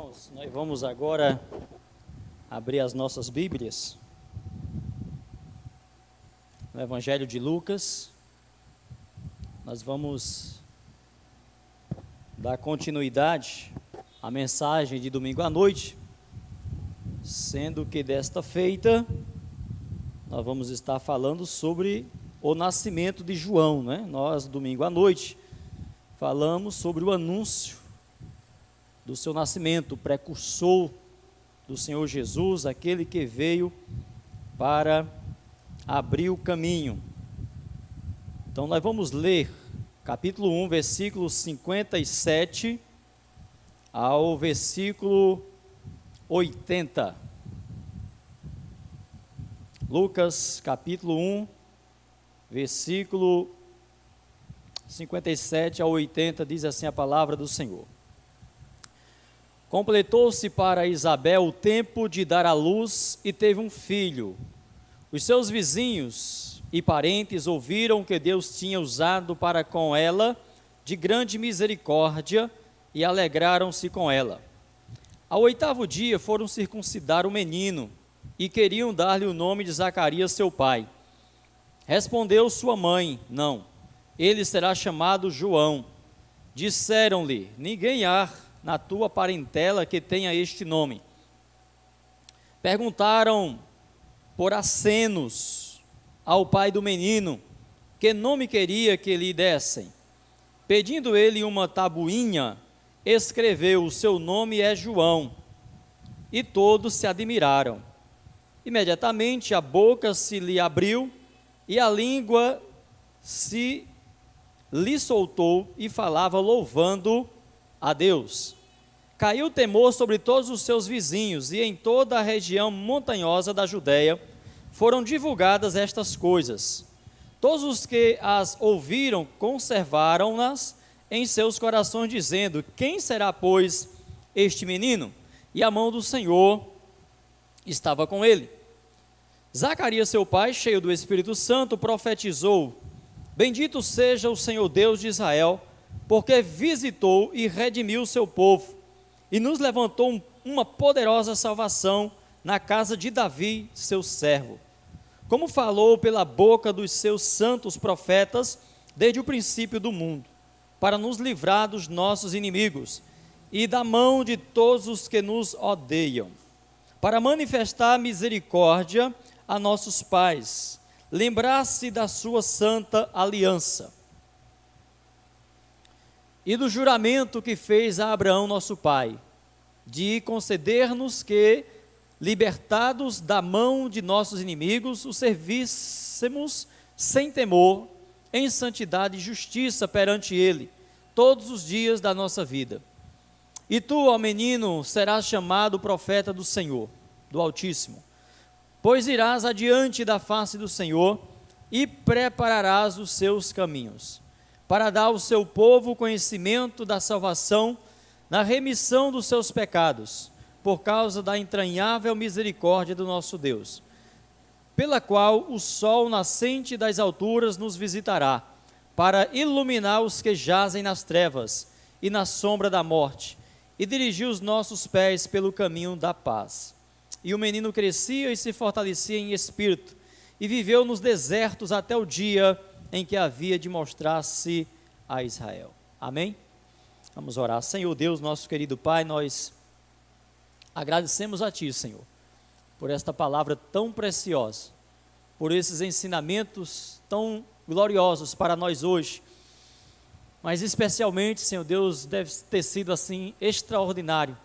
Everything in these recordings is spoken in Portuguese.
Irmãos, nós vamos agora abrir as nossas Bíblias no Evangelho de Lucas. Nós vamos dar continuidade à mensagem de domingo à noite, sendo que desta feita nós vamos estar falando sobre o nascimento de João, né? Nós, domingo à noite, falamos sobre o anúncio do seu nascimento, o precursor do Senhor Jesus, aquele que veio para abrir o caminho. Então nós vamos ler capítulo 1, versículo 57 ao versículo 80. Lucas capítulo 1, versículo 57 ao 80, diz assim a palavra do Senhor. Completou-se para Isabel o tempo de dar à luz e teve um filho. Os seus vizinhos e parentes ouviram que Deus tinha usado para com ela de grande misericórdia e alegraram-se com ela. Ao 8º dia foram circuncidar o menino e queriam dar-lhe o nome de Zacarias, seu pai. Respondeu sua mãe: não, ele será chamado João. Disseram-lhe: ninguém há na tua parentela que tenha este nome. Perguntaram por acenos ao pai do menino que nome queria que lhe dessem. Pedindo ele uma tabuinha, escreveu: o seu nome é João. E todos se admiraram. Imediatamente a boca se lhe abriu e a língua se lhe soltou e falava louvando a Deus. Caiu o temor sobre todos os seus vizinhos, e em toda a região montanhosa da Judéia foram divulgadas estas coisas. Todos os que as ouviram conservaram-nas em seus corações, dizendo: quem será, pois, este menino? E a mão do Senhor estava com ele. Zacarias, seu pai, cheio do Espírito Santo, profetizou: bendito seja o Senhor Deus de Israel, porque visitou e redimiu o seu povo, e nos levantou uma poderosa salvação na casa de Davi, seu servo, como falou pela boca dos seus santos profetas, desde o princípio do mundo, para nos livrar dos nossos inimigos, e da mão de todos os que nos odeiam, para manifestar misericórdia a nossos pais, lembrar-se da sua santa aliança, e do juramento que fez a Abraão nosso pai, de conceder-nos que, libertados da mão de nossos inimigos, o servíssemos sem temor, em santidade e justiça perante ele, todos os dias da nossa vida. E tu, ó menino, serás chamado profeta do Senhor, do Altíssimo, pois irás adiante da face do Senhor e prepararás os seus caminhos, para dar ao seu povo conhecimento da salvação, na remissão dos seus pecados, por causa da entranhável misericórdia do nosso Deus, pela qual o sol nascente das alturas nos visitará, para iluminar os que jazem nas trevas e na sombra da morte, e dirigir os nossos pés pelo caminho da paz. E o menino crescia e se fortalecia em espírito, e viveu nos desertos até o dia em que havia de mostrar-se a Israel. Amém? Vamos orar. Senhor Deus, nosso querido Pai, nós agradecemos a Ti, Senhor, por esta palavra tão preciosa, por esses ensinamentos tão gloriosos para nós hoje, mas especialmente, Senhor Deus, deve ter sido assim extraordinário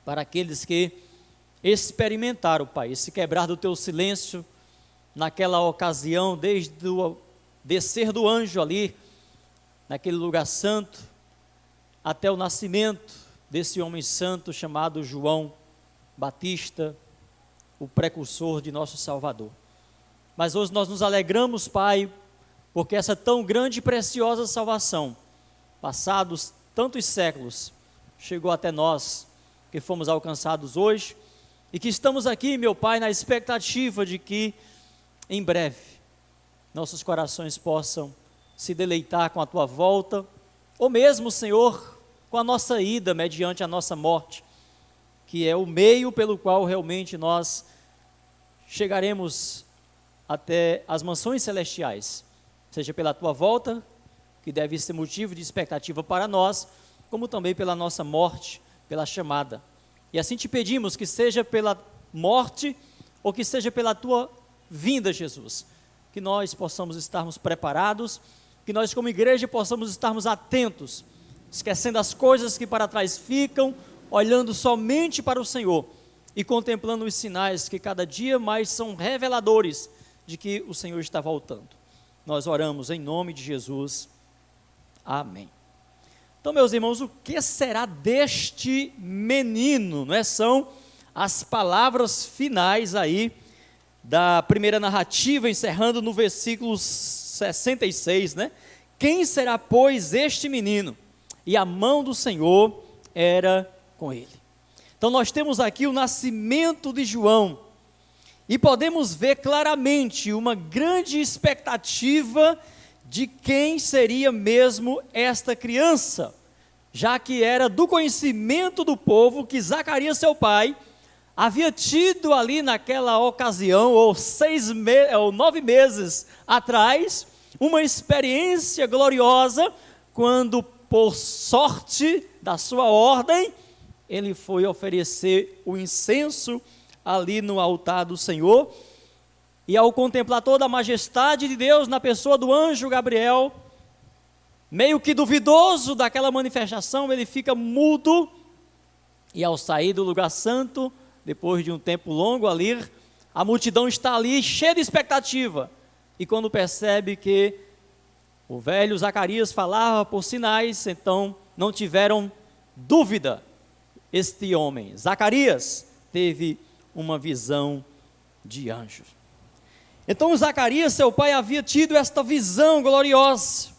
para aqueles que experimentaram, Pai, esse quebrar do Teu silêncio naquela ocasião, desde o descer do anjo ali, naquele lugar santo, até o nascimento desse homem santo chamado João Batista, o precursor de nosso Salvador. Mas hoje nós nos alegramos, Pai, porque essa tão grande e preciosa salvação, passados tantos séculos, chegou até nós, que fomos alcançados hoje, e que estamos aqui, meu Pai, na expectativa de que, em breve, nossos corações possam se deleitar com a Tua volta, ou mesmo, Senhor, com a nossa ida mediante a nossa morte, que é o meio pelo qual realmente nós chegaremos até as mansões celestiais, seja pela tua volta, que deve ser motivo de expectativa para nós, como também pela nossa morte, pela chamada. E assim te pedimos que seja pela morte ou que seja pela tua vinda, Jesus, que nós possamos estarmos preparados, que nós como igreja possamos estarmos atentos, esquecendo as coisas que para trás ficam, olhando somente para o Senhor e contemplando os sinais que cada dia mais são reveladores de que o Senhor está voltando. Nós oramos em nome de Jesus. Amém. Então, meus irmãos, o que será deste menino? Não é? São as palavras finais aí da primeira narrativa, encerrando no versículo 66, né? Quem será, pois, este menino? E a mão do Senhor era com ele. Então nós temos aqui o nascimento de João, e podemos ver claramente uma grande expectativa de quem seria mesmo esta criança, já que era do conhecimento do povo que Zacarias, seu pai, havia tido ali naquela ocasião, ou 9 meses atrás, uma experiência gloriosa, quando, por sorte da sua ordem, ele foi oferecer o incenso ali no altar do Senhor, e ao contemplar toda a majestade de Deus na pessoa do anjo Gabriel, meio que duvidoso daquela manifestação, ele fica mudo, e ao sair do lugar santo, depois de um tempo longo ali, a multidão está ali cheia de expectativa, e quando percebe que o velho Zacarias falava por sinais, então não tiveram dúvida, este homem, Zacarias, teve uma visão de anjos. Então Zacarias, seu pai, havia tido esta visão gloriosa,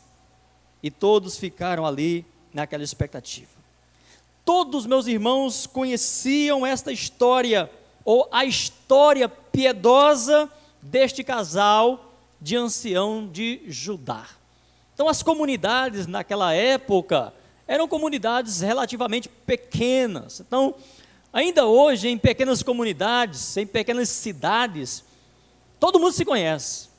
e todos ficaram ali naquela expectativa. Todos, meus irmãos, conheciam esta história, ou a história piedosa deste casal de ancião de Judá. Então as comunidades naquela época eram comunidades relativamente pequenas. Então, ainda hoje, em pequenas comunidades, em pequenas cidades, todo mundo se conhece.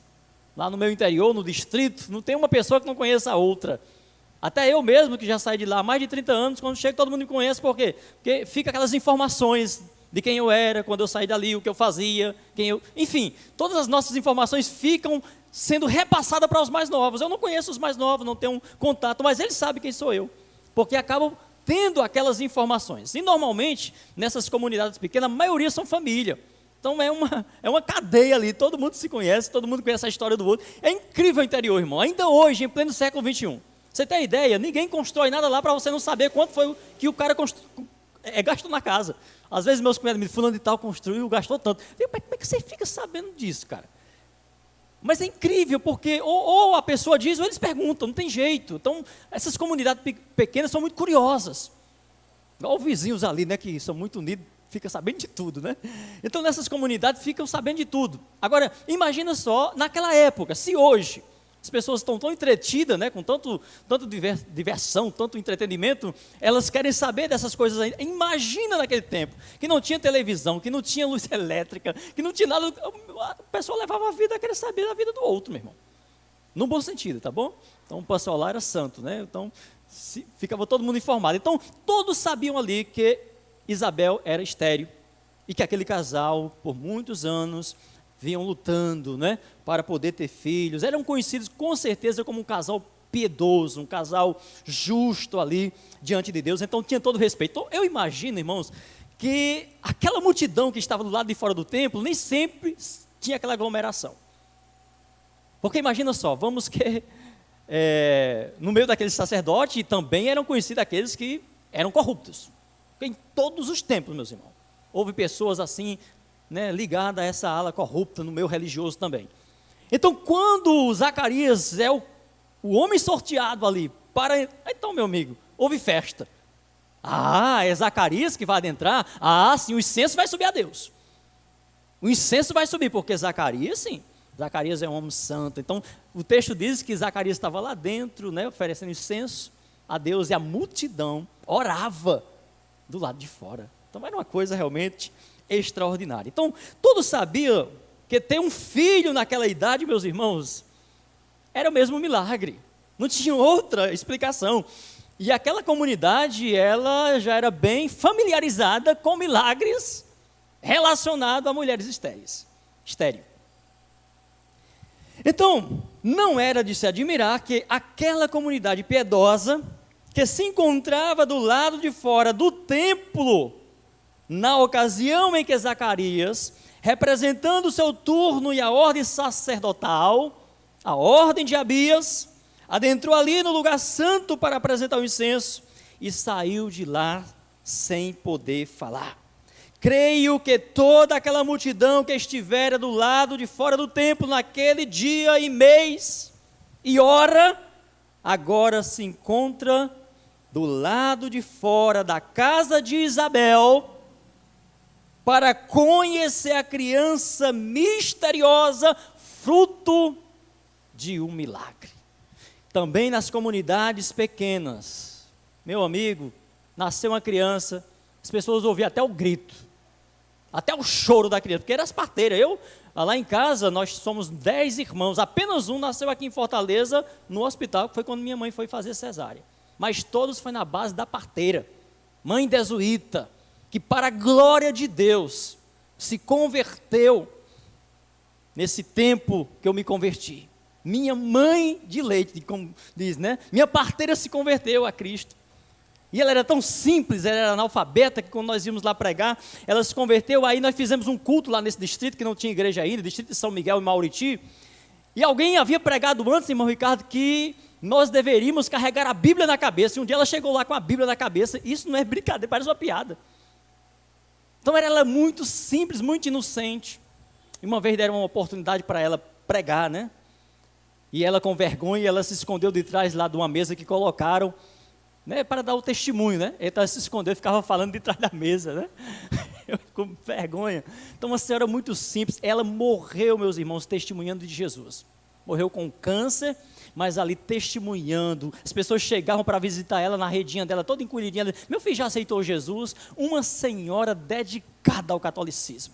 Lá no meu interior, no distrito, não tem uma pessoa que não conheça a outra. Até eu mesmo, que já saí de lá há mais de 30 anos, quando chego todo mundo me conhece. Por quê? Porque fica aquelas informações de quem eu era, quando eu saí dali, o que eu fazia, enfim, todas as nossas informações ficam sendo repassadas para os mais novos. Eu não conheço os mais novos, não tenho um contato, mas eles sabem quem sou eu, porque acabam tendo aquelas informações. E normalmente, nessas comunidades pequenas, a maioria são família. Então é uma cadeia ali, todo mundo se conhece, todo mundo conhece a história do outro. É incrível o interior, irmão. Ainda hoje, em pleno século XXI, você tem ideia, ninguém constrói nada lá para você não saber quanto foi que o cara gastou na casa. Às vezes meus cunhados me fulano de tal construiu, gastou tanto. Como é que você fica sabendo disso, cara? Mas é incrível, porque ou a pessoa diz, ou eles perguntam, não tem jeito. Então, essas comunidades pequenas são muito curiosas. Igual os vizinhos ali, né, que são muito unidos, fica sabendo de tudo, né? Então, nessas comunidades ficam sabendo de tudo. Agora, imagina só, naquela época, se hoje as pessoas estão tão entretidas, né, com tanto diversão, tanto entretenimento, elas querem saber dessas coisas ainda. Imagina naquele tempo, que não tinha televisão, que não tinha luz elétrica, que não tinha nada, o pessoal levava a vida a querer saber da vida do outro, meu irmão. No bom sentido, tá bom? Então o pessoal lá era santo, né? Então ficava todo mundo informado. Então todos sabiam ali que Isabel era estéril, e que aquele casal, por muitos anos, vinham lutando, né, para poder ter filhos. Eram conhecidos com certeza como um casal piedoso, um casal justo ali diante de Deus. Então tinha todo respeito. Então eu imagino, irmãos, que aquela multidão que estava do lado de fora do templo nem sempre tinha aquela aglomeração. Porque imagina só, vamos que no meio daqueles sacerdotes também eram conhecidos aqueles que eram corruptos. Porque em todos os tempos, meus irmãos, houve pessoas assim, né, ligada a essa ala corrupta no meio religioso também. Então, quando Zacarias é o homem sorteado ali, então, meu amigo, houve festa. É Zacarias que vai adentrar? Sim, o incenso vai subir a Deus. O incenso vai subir, porque Zacarias, sim, Zacarias é um homem santo. Então, o texto diz que Zacarias estava lá dentro, né, oferecendo incenso a Deus, e a multidão orava do lado de fora. Então era uma coisa realmente extraordinária. Então todos sabiam que ter um filho naquela idade, meus irmãos, era o mesmo milagre. Não tinha outra explicação. E aquela comunidade, ela já era bem familiarizada com milagres relacionados a mulheres estéreis. Então, não era de se admirar que aquela comunidade piedosa, que se encontrava do lado de fora do templo, na ocasião em que Zacarias, representando o seu turno e a ordem sacerdotal, a ordem de Abias, adentrou ali no lugar santo para apresentar o incenso e saiu de lá sem poder falar. Creio que toda aquela multidão que estivera do lado de fora do templo naquele dia e mês e hora, agora se encontra do lado de fora da casa de Isabel para conhecer a criança misteriosa, fruto de um milagre. Também nas comunidades pequenas, meu amigo, nasceu uma criança, as pessoas ouviam até o grito, até o choro da criança, porque eram as parteiras. Lá em casa, nós somos 10 irmãos, apenas um nasceu aqui em Fortaleza, no hospital, que foi quando minha mãe foi fazer cesárea. Mas todos foi na base da parteira, mãe jesuíta, que para a glória de Deus, se converteu nesse tempo que eu me converti. Minha mãe de leite, como diz, né? Minha parteira se converteu a Cristo. E ela era tão simples, ela era analfabeta, que quando nós íamos lá pregar, ela se converteu. Aí nós fizemos um culto lá nesse distrito, que não tinha igreja ainda, distrito de São Miguel e Mauriti. E alguém havia pregado antes, irmão Ricardo, que nós deveríamos carregar a Bíblia na cabeça. E um dia ela chegou lá com a Bíblia na cabeça. Isso não é brincadeira, parece uma piada. Então ela era muito simples, muito inocente. E uma vez deram uma oportunidade para ela pregar, né? E ela, com vergonha, ela se escondeu de trás lá de uma mesa que colocaram, né, para dar o testemunho, né? Então ela se escondeu e ficava falando de trás da mesa, né? Eu com vergonha. Então uma senhora muito simples, ela morreu, meus irmãos, testemunhando de Jesus. Morreu com câncer, mas ali testemunhando. As pessoas chegavam para visitar ela na redinha dela, toda encolhidinha. Meu filho já aceitou Jesus? Uma senhora dedicada ao catolicismo,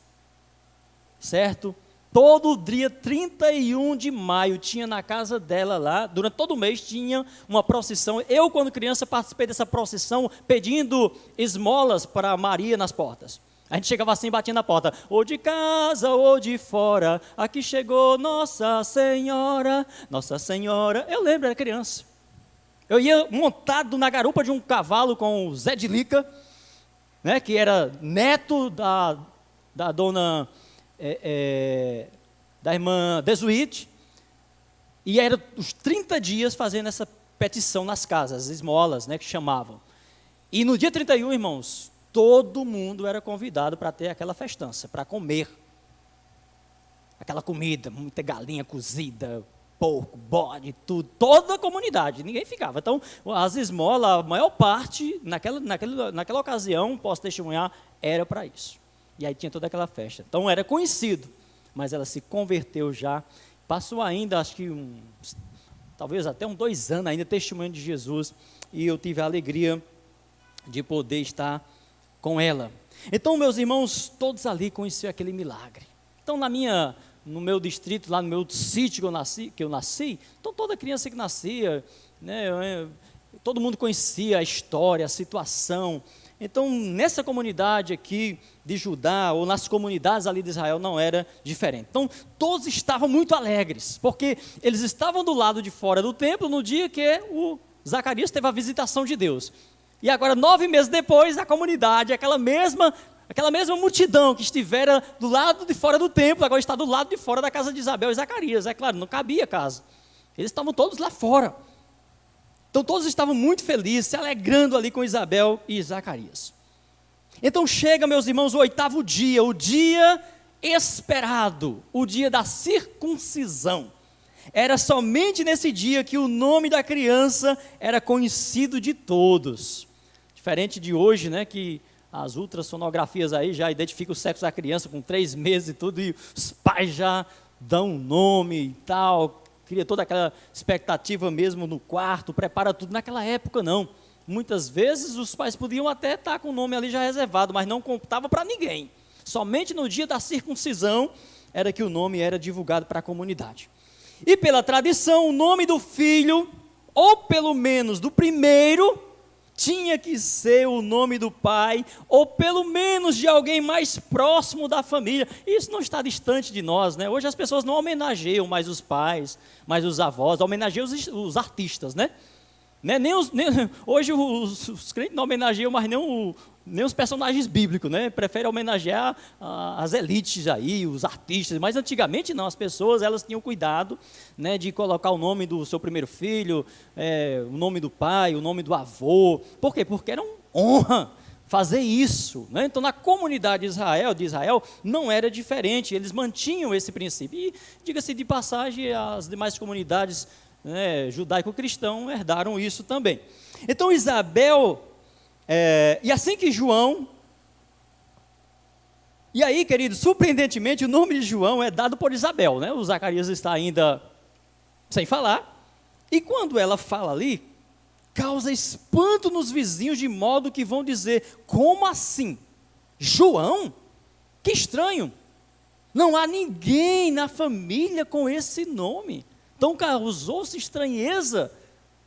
certo? Todo dia 31 de maio tinha na casa dela lá, durante todo o mês tinha uma procissão. Eu, quando criança, participei dessa procissão pedindo esmolas para Maria nas portas. A gente chegava assim, batia na porta, ou de casa ou de fora, aqui chegou Nossa Senhora, Nossa Senhora. Eu lembro, era criança. Eu ia montado na garupa de um cavalo com o Zé de Lica, né, que era neto da dona... da irmã Jesuíte, e era os 30 dias fazendo essa petição nas casas, as esmolas, né, que chamavam. E no dia 31, irmãos, todo mundo era convidado para ter aquela festança, para comer aquela comida, muita galinha cozida, porco, bode, tudo, toda a comunidade, ninguém ficava. Então, as esmolas, a maior parte, naquela ocasião, posso testemunhar, era para isso. E aí tinha toda aquela festa. Então era conhecido, mas ela se converteu já. Passou ainda, acho que talvez até 2 anos ainda, testemunhando de Jesus. E eu tive a alegria de poder estar com ela. Então, meus irmãos, todos ali conheciam aquele milagre. Então, no meu distrito, lá no meu sítio que eu nasci, então toda criança que nascia, né, todo mundo conhecia a história, a situação. Então, nessa comunidade aqui de Judá, ou nas comunidades ali de Israel, não era diferente. Então, todos estavam muito alegres, porque eles estavam do lado de fora do templo no dia que o Zacarias teve a visitação de Deus. E agora, 9 meses depois, a comunidade, aquela mesma multidão que estivera do lado de fora do templo, agora está do lado de fora da casa de Isabel e Zacarias. É claro, não cabia a casa. Eles estavam todos lá fora. Então todos estavam muito felizes, se alegrando ali com Isabel e Zacarias. Então chega, meus irmãos, o 8º dia, o dia esperado, o dia da circuncisão. Era somente nesse dia que o nome da criança era conhecido de todos. Diferente de hoje, né, que as ultrassonografias aí já identificam o sexo da criança com 3 meses e tudo, e os pais já dão um nome e tal, cria toda aquela expectativa mesmo no quarto, prepara tudo. Naquela época não, muitas vezes os pais podiam até estar com o nome ali já reservado, mas não contava para ninguém. Somente no dia da circuncisão era que o nome era divulgado para a comunidade. E pela tradição, o nome do filho, ou pelo menos do primeiro, tinha que ser o nome do pai, ou pelo menos de alguém mais próximo da família. Isso não está distante de nós, né? Hoje as pessoas não homenageiam mais os pais, mais os avós, homenageiam os artistas, né? Hoje os crentes não homenageiam mais nem os personagens bíblicos, né? Preferem homenagear as elites aí, os artistas. Mas antigamente não, as pessoas elas tinham cuidado, né, de colocar o nome do seu primeiro filho, o nome do pai, o nome do avô. Por quê? Porque era uma honra fazer isso, né? Então na comunidade de Israel não era diferente, eles mantinham esse princípio. E diga-se de passagem, as demais comunidades, né, judaico-cristão herdaram isso também. Então Isabel, e assim que João, e aí querido, surpreendentemente o nome de João é dado por Isabel, né? O Zacarias está ainda sem falar, e quando ela fala ali, causa espanto nos vizinhos, de modo que vão dizer: como assim? João? Que estranho, não há ninguém na família com esse nome. Então causou-se estranheza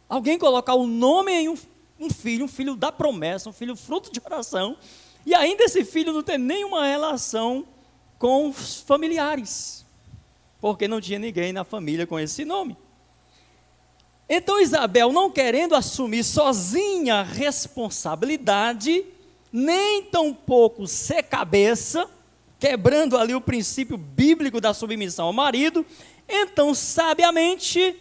alguém colocar o nome em um filho da promessa, um filho fruto de oração, e ainda esse filho não tem nenhuma relação com os familiares, porque não tinha ninguém na família com esse nome. Então Isabel, não querendo assumir sozinha a responsabilidade, nem tampouco ser cabeça, quebrando ali o princípio bíblico da submissão ao marido, então sabiamente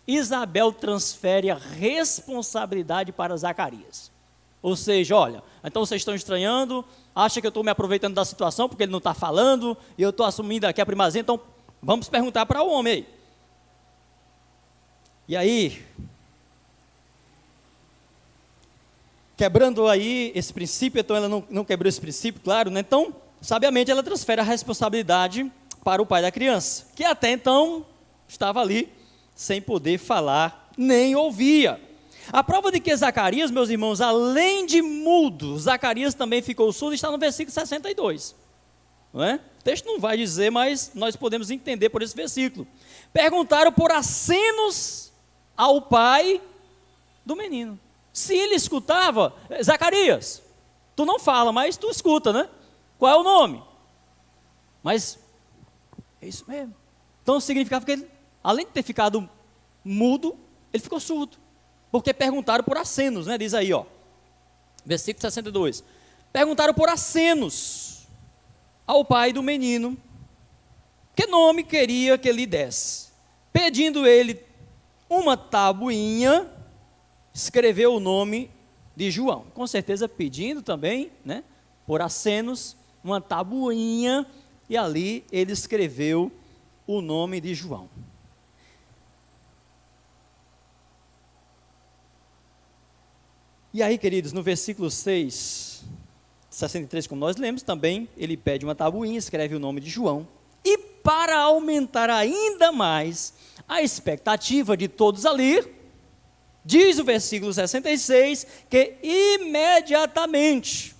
Isabel transfere a responsabilidade para Zacarias. Ou seja, olha, então vocês estão estranhando, acham que eu estou me aproveitando da situação porque ele não está falando, e eu estou assumindo aqui a primazia, então vamos perguntar para o homem aí. E aí, quebrando aí esse princípio, então ela não quebrou esse princípio, claro, né? Então, sabiamente ela transfere a responsabilidade para o pai da criança, que até então estava ali sem poder falar, nem ouvia. A prova de que Zacarias, meus irmãos, além de mudo, Zacarias também ficou surdo, está no versículo 62. Não é? O texto não vai dizer, mas nós podemos entender por esse versículo. Perguntaram por acenos ao pai do menino. Se ele escutava: Zacarias, tu não fala, mas tu escuta, né? Qual é o nome? Mas é isso mesmo. Então significava que ele, além de ter ficado mudo, ele ficou surdo, porque perguntaram por acenos, né? Diz aí, ó, versículo 62. Perguntaram por acenos ao pai do menino, que nome queria que lhe desse. Pedindo ele uma tabuinha, escreveu o nome de João. Com certeza pedindo também, né, por acenos, uma tabuinha, e ali ele escreveu o nome de João. E aí, queridos, no versículo 6, 63, como nós lemos também, ele pede uma tabuinha, escreve o nome de João, e para aumentar ainda mais a expectativa de todos ali, diz o versículo 66, que imediatamente,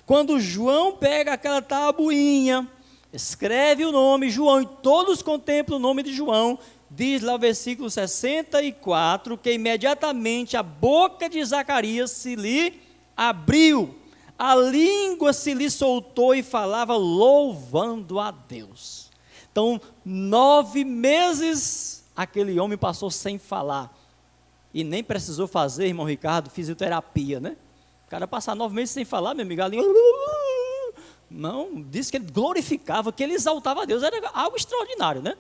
quando João pega aquela tabuinha, escreve o nome João, e todos contemplam o nome de João, diz lá o versículo 64, que imediatamente a boca de Zacarias se lhe abriu, a língua se lhe soltou e falava louvando a Deus. Então, 9 meses aquele homem passou sem falar, e nem precisou fazer, irmão Ricardo, fisioterapia, né? O cara passar 9 meses sem falar, meu amigo, a língua... Não, disse que ele glorificava, que ele exaltava a Deus, era algo extraordinário, né?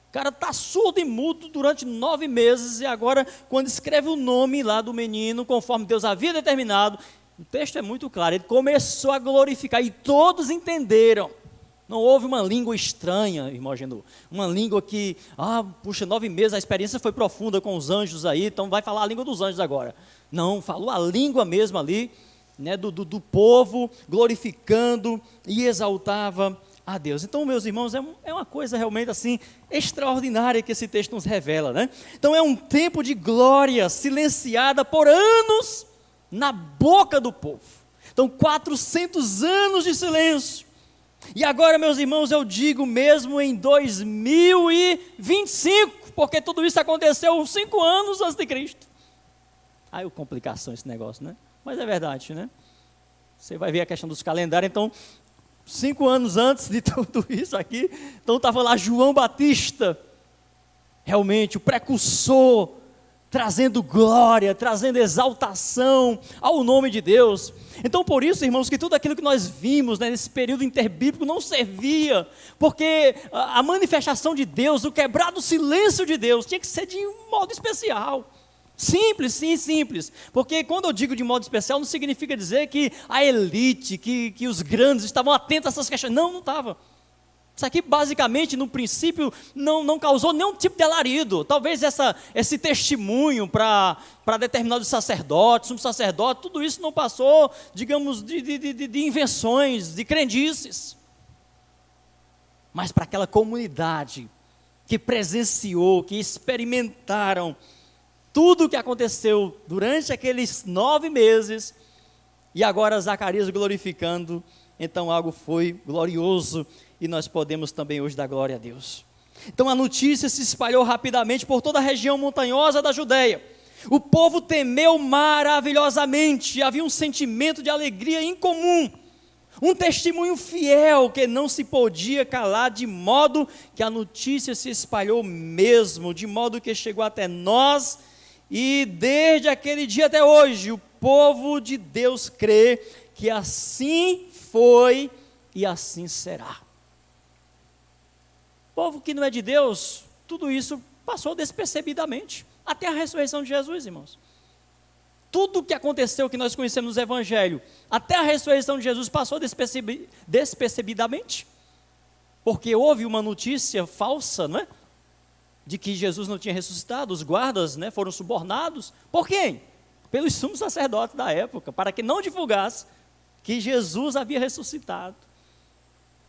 O cara está surdo e mudo durante 9 meses, e agora, quando escreve o nome lá do menino, conforme Deus havia determinado, o texto é muito claro, ele começou a glorificar, e todos entenderam. Não houve uma língua estranha, irmão Genô, uma língua que, puxa, 9 meses, a experiência foi profunda com os anjos aí, então vai falar a língua dos anjos agora. Não, falou a língua mesmo ali, né, do povo, glorificando e exaltava a Deus. Então, meus irmãos, é uma coisa realmente assim, extraordinária que esse texto nos revela, né? Então é um tempo de glória, silenciada por anos, na boca do povo. Então, 400 anos de silêncio. E agora, meus irmãos, eu digo mesmo em 2025, porque tudo isso aconteceu 5 anos antes de Cristo. Aí, complicação esse negócio, né? Mas é verdade, né? Você vai ver a questão dos calendários. Então, 5 anos antes de tudo isso aqui, então estava lá João Batista, realmente o precursor, trazendo glória, trazendo exaltação ao nome de Deus. Então, por isso, irmãos, que tudo aquilo que nós vimos, né, nesse período interbíblico não servia, porque a manifestação de Deus, o quebrado silêncio de Deus, tinha que ser de um modo especial. Simples, sim, simples. Porque quando eu digo de modo especial, não significa dizer que a elite, que os grandes estavam atentos a essas questões. Não, não estava. Isso aqui, basicamente, no princípio, não causou nenhum tipo de alarido. Talvez esse testemunho para determinados sacerdotes, um sacerdote, tudo isso não passou, digamos, de invenções, de crendices. Mas para aquela comunidade que presenciou, que experimentaram tudo o que aconteceu durante aqueles 9 meses, e agora Zacarias glorificando, então algo foi glorioso, e nós podemos também hoje dar glória a Deus. Então a notícia se espalhou rapidamente por toda a região montanhosa da Judéia. O povo temeu maravilhosamente, havia um sentimento de alegria incomum, um testemunho fiel que não se podia calar, de modo que a notícia se espalhou mesmo, de modo que chegou até nós. E desde aquele dia até hoje, o povo de Deus crê que assim foi e assim será. O povo que não é de Deus, tudo isso passou despercebidamente, até a ressurreição de Jesus, irmãos. Tudo o que aconteceu, que nós conhecemos no Evangelho, até a ressurreição de Jesus, passou despercebidamente, porque houve uma notícia falsa, não é? De que Jesus não tinha ressuscitado. Os guardas, né, foram subornados. Por quem? Pelos sumos sacerdotes da época, para que não divulgasse que Jesus havia ressuscitado.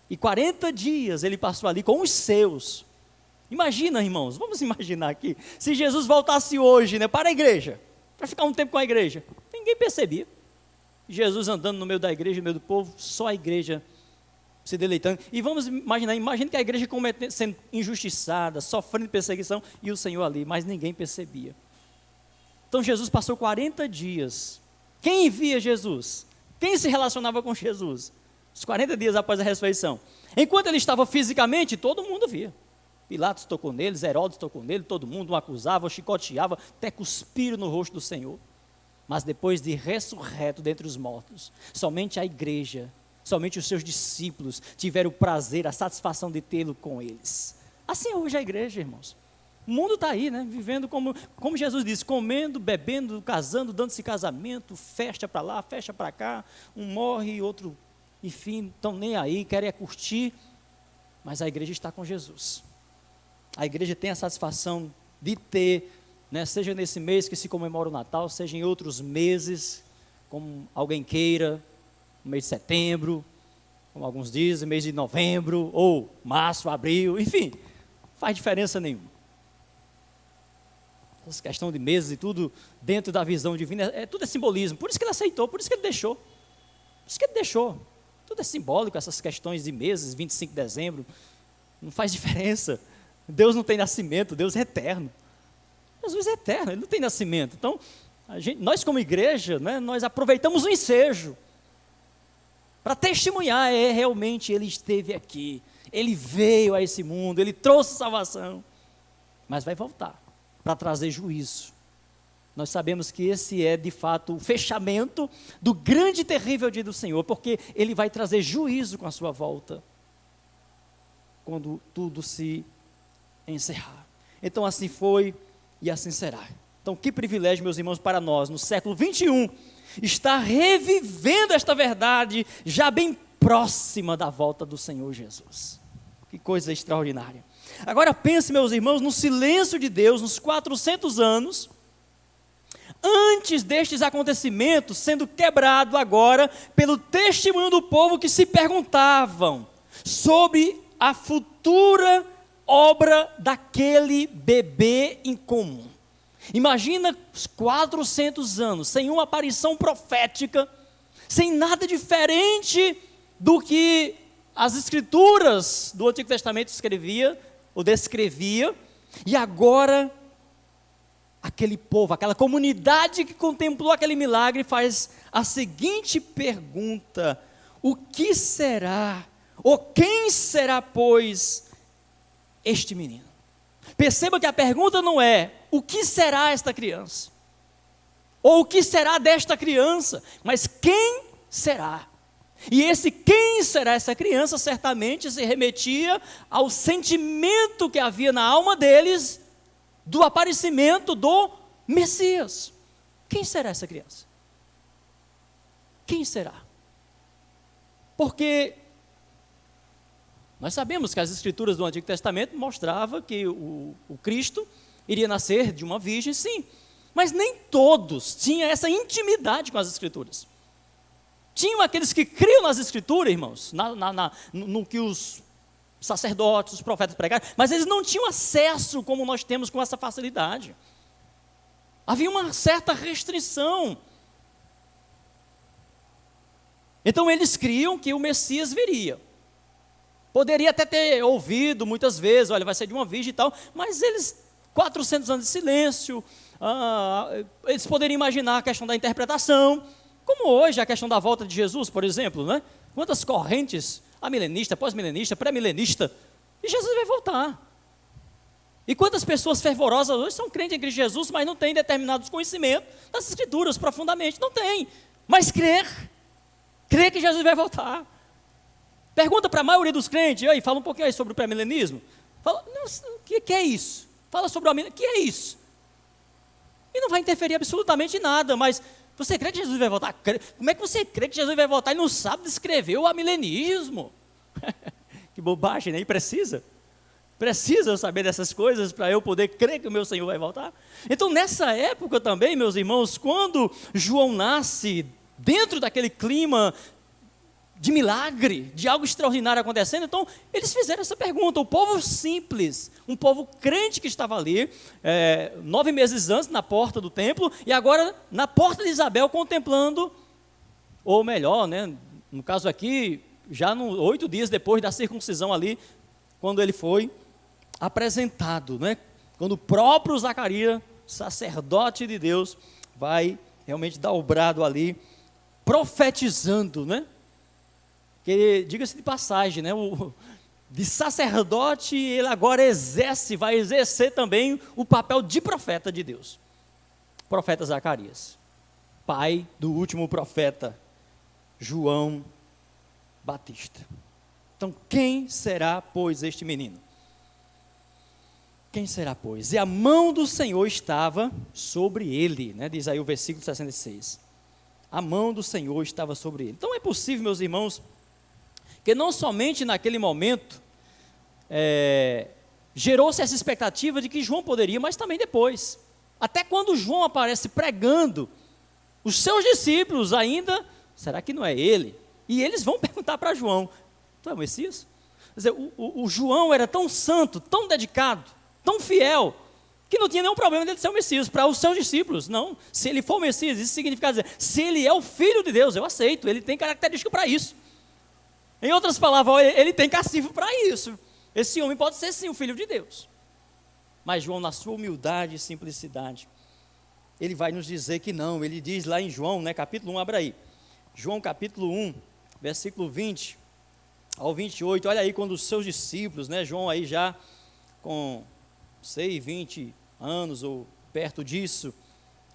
E 40 dias ele passou ali com os seus. Imagina, irmãos, vamos imaginar aqui, se Jesus voltasse hoje, né, para a igreja, para ficar um tempo com a igreja, ninguém percebia. Jesus andando no meio da igreja, no meio do povo, só a igreja se deleitando. E vamos imaginar, imagine que a igreja sendo injustiçada, sofrendo perseguição, e o Senhor ali, mas ninguém percebia. Então Jesus passou 40 dias. Quem via Jesus? Quem se relacionava com Jesus? Os 40 dias após a ressurreição. Enquanto ele estava fisicamente, todo mundo via. Pilatos tocou neles, Herodes tocou nele, todo mundo o acusava, o chicoteava, até cuspiram no rosto do Senhor. Mas depois de ressurreto dentre os mortos, somente a igreja, somente os seus discípulos tiveram o prazer, a satisfação de tê-lo com eles. Assim é hoje a igreja, irmãos. O mundo está aí, né? Vivendo como Jesus disse, comendo, bebendo, casando, dando-se casamento, festa para lá, festa para cá, um morre, outro, enfim, estão nem aí, querem curtir, mas a igreja está com Jesus. A igreja tem a satisfação de ter, né, seja nesse mês que se comemora o Natal, seja em outros meses, como alguém queira, no mês de setembro, como alguns dizem, mês de novembro, ou março, abril, enfim, não faz diferença nenhuma. Essa questão de meses e tudo dentro da visão divina, tudo é simbolismo, por isso que ele aceitou, por isso que ele deixou. Por isso que ele deixou. Tudo é simbólico, essas questões de meses, 25 de dezembro, não faz diferença. Deus não tem nascimento, Deus é eterno. Jesus é eterno, Ele não tem nascimento. Então, nós como igreja, né, nós aproveitamos o ensejo para testemunhar, realmente Ele esteve aqui, Ele veio a esse mundo, Ele trouxe salvação, mas vai voltar para trazer juízo. Nós sabemos que esse é de fato o fechamento do grande e terrível dia do Senhor, porque Ele vai trazer juízo com a sua volta, quando tudo se encerrar. Então assim foi e assim será. Então que privilégio, meus irmãos, para nós, no século 21, estar revivendo esta verdade, já bem próxima da volta do Senhor Jesus. Que coisa extraordinária. Agora pense, meus irmãos, no silêncio de Deus, nos 400 anos, antes destes acontecimentos, sendo quebrado agora pelo testemunho do povo que se perguntavam sobre a futura obra daquele bebê incomum. Imagina os 400 anos, sem uma aparição profética, sem nada diferente do que as escrituras do Antigo Testamento escrevia, ou descrevia, e agora, aquele povo, aquela comunidade que contemplou aquele milagre, faz a seguinte pergunta: o que será, ou quem será, pois, este menino? Perceba que a pergunta não é, o que será esta criança? Ou o que será desta criança? Mas quem será? E esse quem será essa criança certamente se remetia ao sentimento que havia na alma deles do aparecimento do Messias. Quem será essa criança? Quem será? Porque nós sabemos que as escrituras do Antigo Testamento mostravam que o Cristo iria nascer de uma virgem, sim, mas nem todos tinham essa intimidade com as escrituras. Tinham aqueles que criam nas escrituras, irmãos, no que os sacerdotes, os profetas pregaram, mas eles não tinham acesso como nós temos com essa facilidade. Havia uma certa restrição. Então eles criam que o Messias viria. Poderia até ter ouvido muitas vezes, olha, vai ser de uma virgem e tal, mas eles, 400 anos de silêncio, eles poderiam imaginar a questão da interpretação, como hoje a questão da volta de Jesus, por exemplo, né? Quantas correntes, amilenista, pós-milenista, pré-milenista, e Jesus vai voltar. E quantas pessoas fervorosas hoje são crentes em Cristo Jesus, mas não têm determinados conhecimentos das Escrituras profundamente, não tem, mas crer que Jesus vai voltar. Pergunta para a maioria dos crentes, aí, fala um pouquinho aí sobre o pré-milenismo. Fala, o que é isso? Fala sobre o amilenismo, o que é isso? E não vai interferir absolutamente em nada, mas você crê que Jesus vai voltar? Como é que você crê que Jesus vai voltar e não sabe descrever o amilenismo? Que bobagem, né? E precisa eu saber dessas coisas para eu poder crer que o meu Senhor vai voltar? Então, nessa época também, meus irmãos, quando João nasce dentro daquele clima de milagre, de algo extraordinário acontecendo, então eles fizeram essa pergunta. O povo simples, um povo crente que estava ali, 9 meses antes na porta do templo, e agora na porta de Isabel contemplando, ou melhor, né, no caso aqui, já 8 dias depois da circuncisão ali, quando ele foi apresentado, né, quando o próprio Zacarias, sacerdote de Deus, vai realmente dar o brado ali, profetizando, né? Que, diga-se de passagem, né, de sacerdote, ele agora vai exercer também o papel de profeta de Deus. Profeta Zacarias, pai do último profeta, João Batista. Então, quem será, pois, este menino? Quem será, pois? E a mão do Senhor estava sobre ele, né, diz aí o versículo 66. A mão do Senhor estava sobre ele. Então, é possível, meus irmãos, que não somente naquele momento gerou-se essa expectativa de que João poderia, mas também depois. Até quando João aparece pregando, os seus discípulos ainda, será que não é ele? E eles vão perguntar para João, tu é o Messias? Quer dizer, o João era tão santo, tão dedicado, tão fiel, que não tinha nenhum problema dele ser o Messias. Para os seus discípulos, não. Se ele for o Messias, isso significa dizer, se ele é o Filho de Deus, eu aceito, ele tem característica para isso. Em outras palavras, ele tem cacifo para isso. Esse homem pode ser sim o Filho de Deus. Mas João, na sua humildade e simplicidade, ele vai nos dizer que não. Ele diz lá em João, né, capítulo 1, abra aí. João capítulo 1, versículo 20 ao 28. Olha aí quando os seus discípulos, né, João aí já com 20 anos ou perto disso,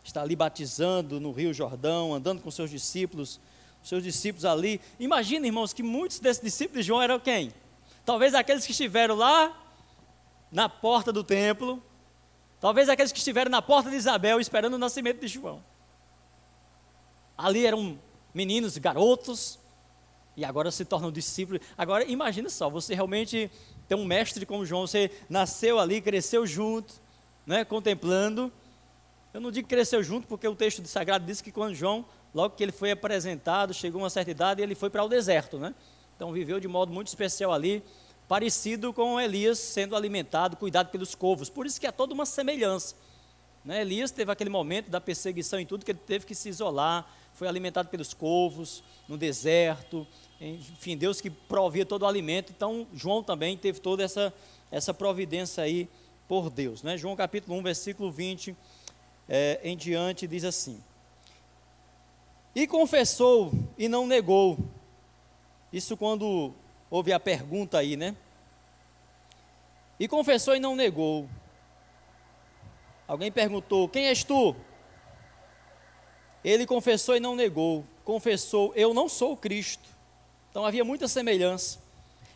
está ali batizando no Rio Jordão, andando com seus discípulos ali. Imagina, irmãos, que muitos desses discípulos de João eram quem? Talvez aqueles que estiveram lá na porta do templo, talvez aqueles que estiveram na porta de Isabel esperando o nascimento de João. Ali eram meninos, garotos, e agora se tornam discípulos. Agora imagina só, você realmente tem um mestre como João, você nasceu ali, cresceu junto, né, contemplando. Eu não digo cresceu junto, porque o texto sagrado diz que quando João, logo que ele foi apresentado, chegou a uma certa idade, ele foi para o deserto, né? Então viveu de modo muito especial ali, parecido com Elias sendo alimentado, cuidado pelos corvos. Por isso que há toda uma semelhança. né? Elias teve aquele momento da perseguição e tudo, que ele teve que se isolar, foi alimentado pelos corvos, no deserto, enfim, Deus que provia todo o alimento. Então, João também teve toda essa providência aí por Deus, né? João capítulo 1, versículo 20 em diante, diz assim: e confessou e não negou. Isso quando houve a pergunta aí, né? E confessou e não negou. Alguém perguntou: quem és tu? Ele confessou e não negou. Confessou: eu não sou o Cristo. Então havia muita semelhança.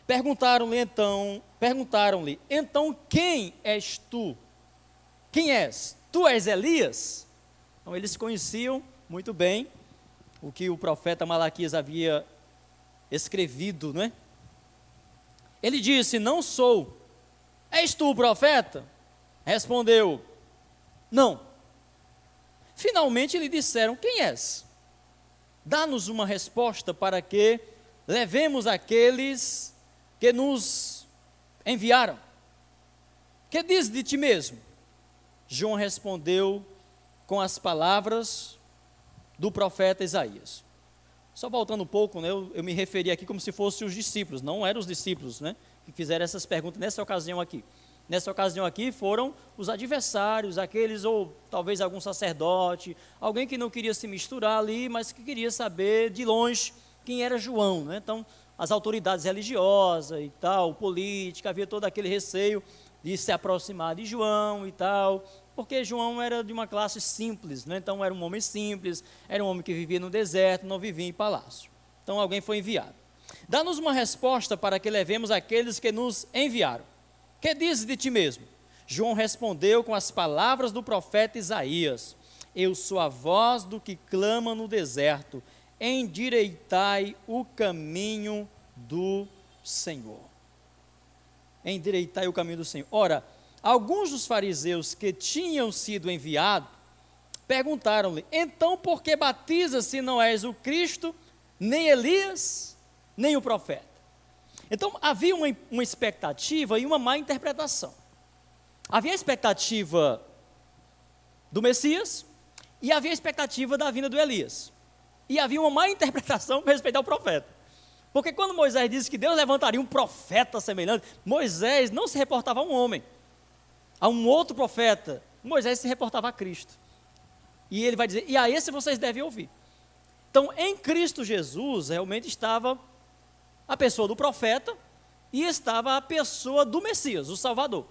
Perguntaram-lhe, então quem és tu? Quem és? Tu és Elias? Então eles conheciam muito bem o que o profeta Malaquias havia escrevido, né? Ele disse: não sou. És tu o profeta? Respondeu: não. Finalmente lhe disseram: quem és? Dá-nos uma resposta para que levemos aqueles que nos enviaram. Que diz de ti mesmo? João respondeu com as palavras do profeta Isaías. Só voltando um pouco, né, eu me referi aqui como se fossem os discípulos, não eram os discípulos, né, que fizeram essas perguntas nessa ocasião aqui. Nessa ocasião aqui foram os adversários, aqueles, ou talvez algum sacerdote, alguém que não queria se misturar ali, mas que queria saber de longe quem era João, né? Então, as autoridades religiosas e tal, política, havia todo aquele receio de se aproximar de João e tal, porque João era de uma classe simples, né? Então era um homem simples, era um homem que vivia no deserto, não vivia em palácio. Então alguém foi enviado. Dá-nos uma resposta para que levemos aqueles que nos enviaram. Que dizes de ti mesmo? João respondeu com as palavras do profeta Isaías: eu sou a voz do que clama no deserto, endireitai o caminho do Senhor. Endireitai o caminho do Senhor. Ora, alguns dos fariseus que tinham sido enviados, perguntaram-lhe: então por que batizas se não és o Cristo, nem Elias, nem o profeta? Então havia uma expectativa e uma má interpretação. Havia a expectativa do Messias e havia a expectativa da vinda do Elias. E havia uma má interpretação com respeito ao profeta. Porque quando Moisés disse que Deus levantaria um profeta semelhante, Moisés não se reportava a um homem, a um outro profeta. Moisés se reportava a Cristo. E ele vai dizer: e a esse vocês devem ouvir. Então, em Cristo Jesus, realmente estava a pessoa do profeta e estava a pessoa do Messias, o Salvador.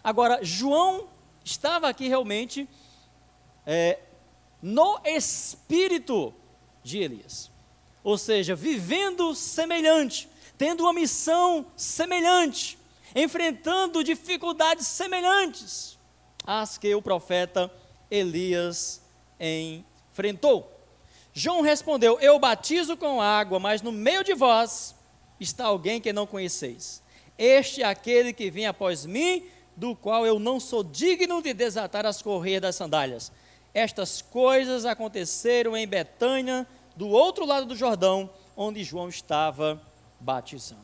Agora, João estava aqui realmente no espírito de Elias, ou seja, vivendo semelhante, tendo uma missão semelhante, enfrentando dificuldades semelhantes às que o profeta Elias enfrentou. João respondeu: eu batizo com água, mas no meio de vós está alguém que não conheceis. Este é aquele que vem após mim, do qual eu não sou digno de desatar as correias das sandálias. Estas coisas aconteceram em Betânia, do outro lado do Jordão, onde João estava batizando.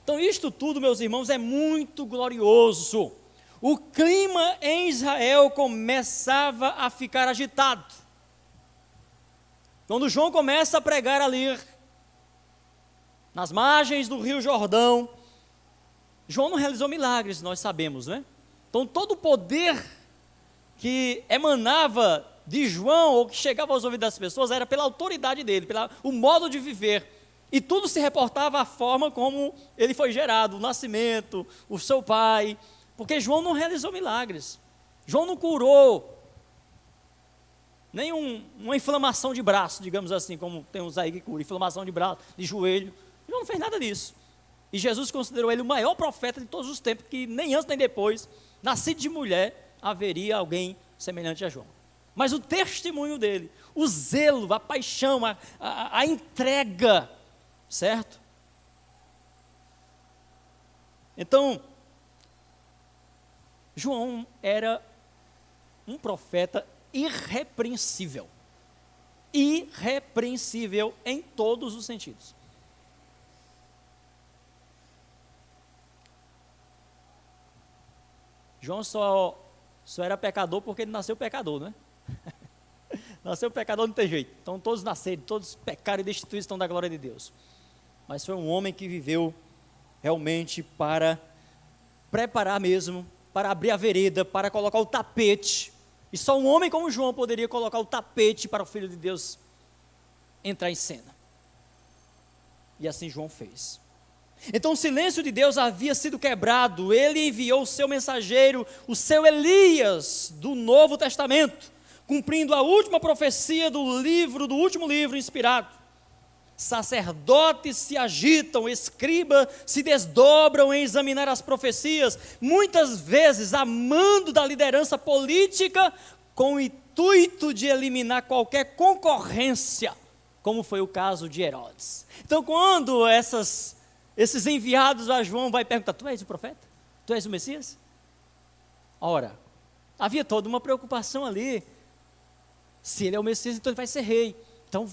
Então isto tudo, meus irmãos, é muito glorioso. O clima em Israel começava a ficar agitado. Quando João começa a pregar ali, nas margens do rio Jordão, João não realizou milagres, nós sabemos, né? Então todo o poder que emanava de João, ou que chegava aos ouvidos das pessoas, era pela autoridade dele, pelo o modo de viver, e tudo se reportava à forma como ele foi gerado, o nascimento, o seu pai, porque João não realizou milagres, João não curou nem uma inflamação de braço, digamos assim, como tem uns aí que cura, inflamação de braço, de joelho. João não fez nada disso. E Jesus considerou ele o maior profeta de todos os tempos, que nem antes nem depois, nascido de mulher, haveria alguém semelhante a João. Mas o testemunho dele, o zelo, a paixão, a entrega, certo? Então, João era um profeta irrepreensível. Irrepreensível em todos os sentidos. João só Só era pecador porque ele nasceu pecador, né? Nasceu pecador, não tem jeito. Então todos nasceram, todos pecaram e destituídos estão da glória de Deus. Mas foi um homem que viveu realmente para preparar mesmo, para abrir a vereda, para colocar o tapete. E só um homem como João poderia colocar o tapete para o Filho de Deus entrar em cena. E assim João fez. Então o silêncio de Deus havia sido quebrado. Ele enviou o seu mensageiro, o seu Elias do Novo Testamento, cumprindo a última profecia do último livro inspirado. Sacerdotes se agitam, escribas se desdobram em examinar as profecias, muitas vezes amando da liderança política, com o intuito de eliminar qualquer concorrência, como foi o caso de Herodes. Então, quando esses enviados a João vai perguntar: tu és o profeta? Tu és o Messias? Ora, havia toda uma preocupação ali. Se ele é o Messias, então ele vai ser rei. Então,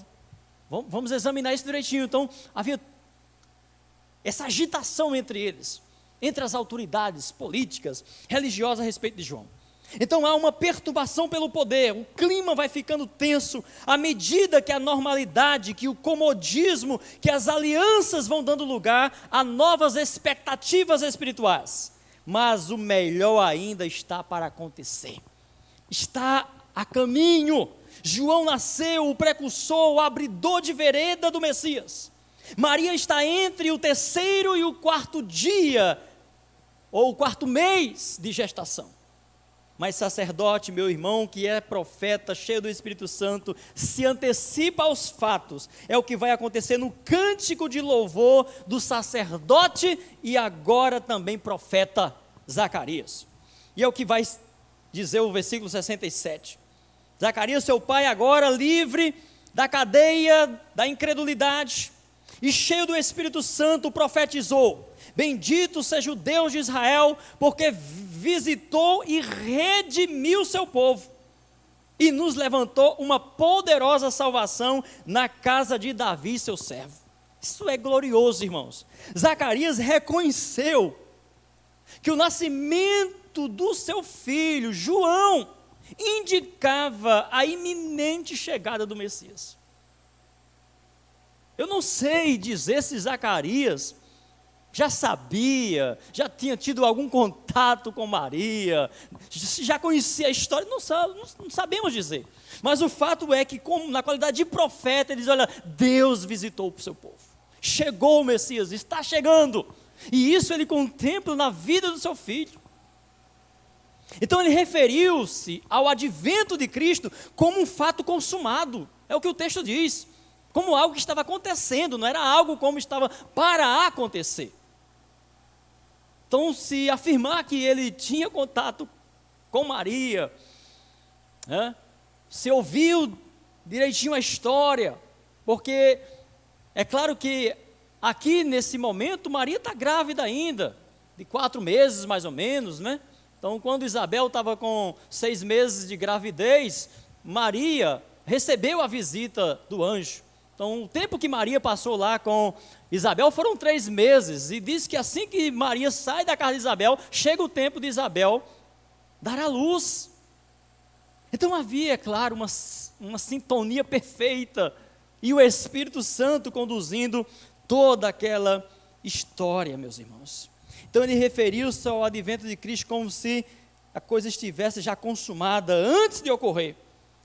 vamos examinar isso direitinho. Então, havia essa agitação entre eles, entre as autoridades políticas, religiosas a respeito de João. Então há uma perturbação pelo poder, o clima vai ficando tenso, à medida que a normalidade, que o comodismo, que as alianças vão dando lugar a novas expectativas espirituais. Mas o melhor ainda está para acontecer, está a caminho. João nasceu, o precursor, o abridor de vereda do Messias. Maria está entre o 3º e o 4º dia, ou o 4º mês de gestação. Mas sacerdote, meu irmão, que é profeta, cheio do Espírito Santo, se antecipa aos fatos. É o que vai acontecer no cântico de louvor do sacerdote e agora também profeta Zacarias. E é o que vai dizer o versículo 67. Zacarias, seu pai, agora livre da cadeia da incredulidade e cheio do Espírito Santo, profetizou: bendito seja o Deus de Israel, porque visitou e redimiu seu povo, e nos levantou uma poderosa salvação na casa de Davi, seu servo. Isso é glorioso, irmãos. Zacarias reconheceu que o nascimento do seu filho, João, indicava a iminente chegada do Messias. Eu não sei dizer se Zacarias já sabia, já tinha tido algum contato com Maria, já conhecia a história, não sabemos dizer. Mas o fato é que, como na qualidade de profeta, ele diz: olha, Deus visitou o seu povo, chegou o Messias, está chegando, e isso ele contempla na vida do seu filho. Então ele referiu-se ao advento de Cristo como um fato consumado, é o que o texto diz, como algo que estava acontecendo, não era algo como estava para acontecer. Então, se afirmar que ele tinha contato com Maria, se ouviu direitinho a história, porque é claro que aqui nesse momento Maria está grávida ainda, de 4 meses mais ou menos, né? Então, quando Isabel estava com 6 meses de gravidez, Maria recebeu a visita do anjo. Então, o tempo que Maria passou lá com Isabel foram 3 meses, e diz que assim que Maria sai da casa de Isabel, chega o tempo de Isabel dar à luz. Então havia, é claro, uma sintonia perfeita, e o Espírito Santo conduzindo toda aquela história, meus irmãos. Então ele referiu-se ao advento de Cristo como se a coisa estivesse já consumada antes de ocorrer.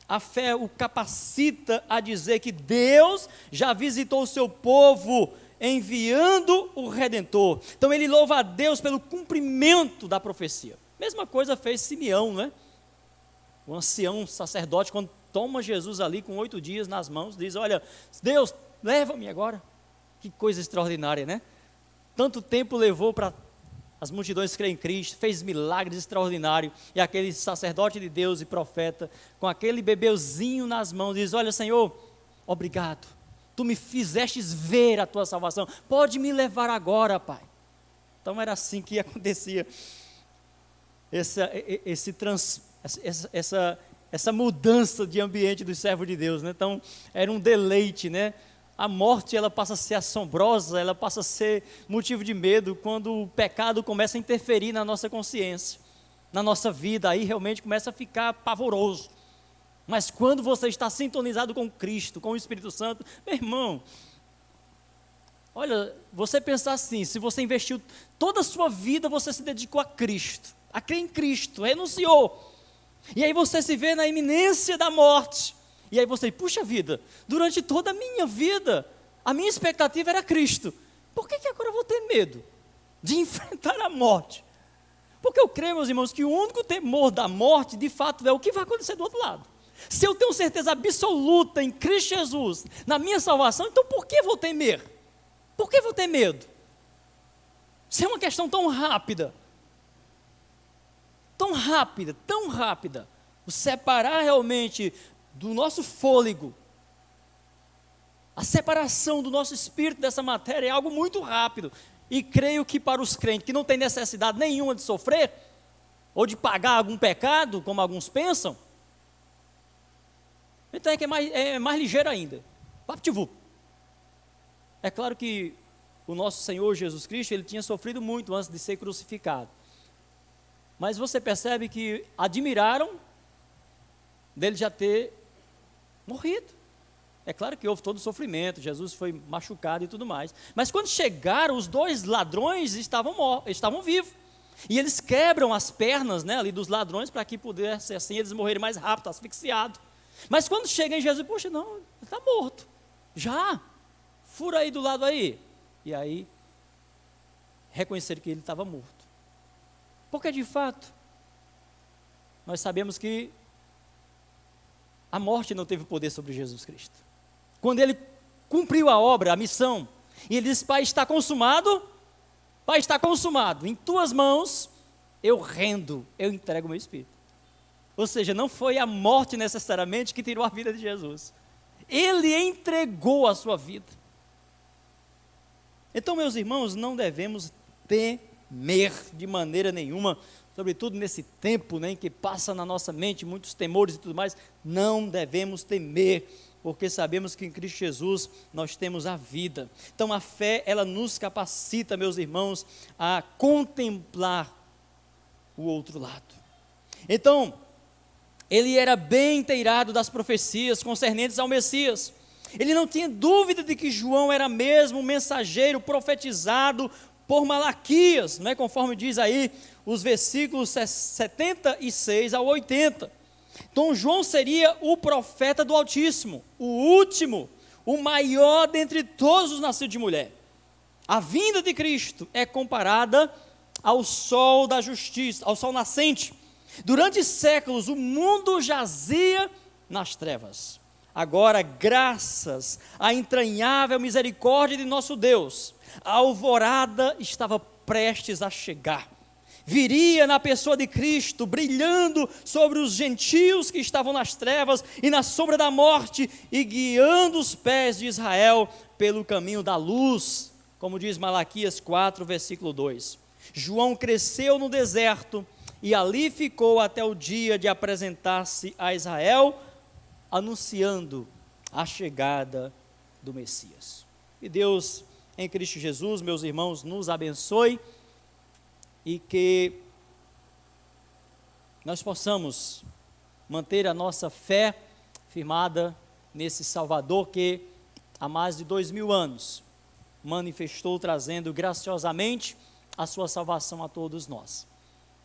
A fé o capacita a dizer que Deus já visitou o seu povo, enviando o Redentor. Então ele louva a Deus pelo cumprimento da profecia. Mesma coisa fez Simeão, né? O ancião sacerdote, quando toma Jesus ali com 8 dias nas mãos, diz: olha, Deus, leva-me agora. Que coisa extraordinária, né? Tanto tempo levou para as multidões crerem em Cristo, fez milagres extraordinários, e aquele sacerdote de Deus e profeta, com aquele bebeuzinho nas mãos, diz: olha, Senhor, obrigado, tu me fizestes ver a tua salvação, pode me levar agora, Pai. Então era assim que acontecia essa mudança de ambiente dos servos de Deus, né? Então era um deleite, né? A morte, ela passa a ser assombrosa, ela passa a ser motivo de medo quando o pecado começa a interferir na nossa consciência. na nossa vida, aí realmente começa a ficar pavoroso. Mas quando você está sintonizado com Cristo, com o Espírito Santo, meu irmão, olha, você pensar assim, se você investiu toda a sua vida, você se dedicou a Cristo, a crer em Cristo, renunciou, e aí você se vê na iminência da morte, e aí você, puxa vida, durante toda a minha vida, a minha expectativa era Cristo, por que agora eu vou ter medo de enfrentar a morte? Porque eu creio, meus irmãos, que o único temor da morte, de fato, é o que vai acontecer do outro lado. Se eu tenho certeza absoluta em Cristo Jesus, na minha salvação, então por que vou temer? Por que vou ter medo? Se é uma questão tão rápida, o separar realmente do nosso fôlego, a separação do nosso espírito dessa matéria é algo muito rápido, e creio que para os crentes que não têm necessidade nenhuma de sofrer, ou de pagar algum pecado, como alguns pensam, então é mais ligeiro ainda. É claro que o nosso Senhor Jesus Cristo, ele tinha sofrido muito antes de ser crucificado. Mas você percebe que admiraram dele já ter morrido. É claro que houve todo o sofrimento, Jesus foi machucado e tudo mais. Mas quando chegaram, os dois ladrões estavam vivos. E eles quebram as pernas, né, ali dos ladrões para que pudesse assim eles morrerem mais rápido, asfixiados. Mas quando chega em Jesus, poxa, não, ele está morto. Já, fura aí do lado aí. E aí, reconheceram que ele estava morto. Porque de fato, nós sabemos que a morte não teve poder sobre Jesus Cristo. Quando ele cumpriu a obra, a missão, e ele disse, Pai, está consumado, em tuas mãos eu rendo, eu entrego o meu espírito. Ou seja, não foi a morte necessariamente que tirou a vida de Jesus. Ele entregou a sua vida. Então, meus irmãos, não devemos temer de maneira nenhuma, sobretudo nesse tempo, né, em que passa na nossa mente muitos temores e tudo mais, não devemos temer, porque sabemos que em Cristo Jesus nós temos a vida. Então a fé, ela nos capacita, meus irmãos, a contemplar o outro lado. Então, ele era bem inteirado das profecias concernentes ao Messias. Ele não tinha dúvida de que João era mesmo um mensageiro profetizado por Malaquias, né, conforme diz aí os versículos 76 ao 80. Então João seria o profeta do Altíssimo, o último, o maior dentre todos os nascidos de mulher. A vinda de Cristo é comparada ao sol da justiça, ao sol nascente. Durante séculos o mundo jazia nas trevas. Agora, graças à entranhável misericórdia de nosso Deus, a alvorada estava prestes a chegar. Viria na pessoa de Cristo, brilhando sobre os gentios que estavam nas trevas e na sombra da morte, e guiando os pés de Israel pelo caminho da luz, como diz Malaquias 4, versículo 2. João cresceu no deserto, e ali ficou até o dia de apresentar-se a Israel, anunciando a chegada do Messias. E Deus, em Cristo Jesus, meus irmãos, nos abençoe, e que nós possamos manter a nossa fé firmada nesse Salvador que há mais de 2000 anos manifestou, trazendo graciosamente a sua salvação a todos nós.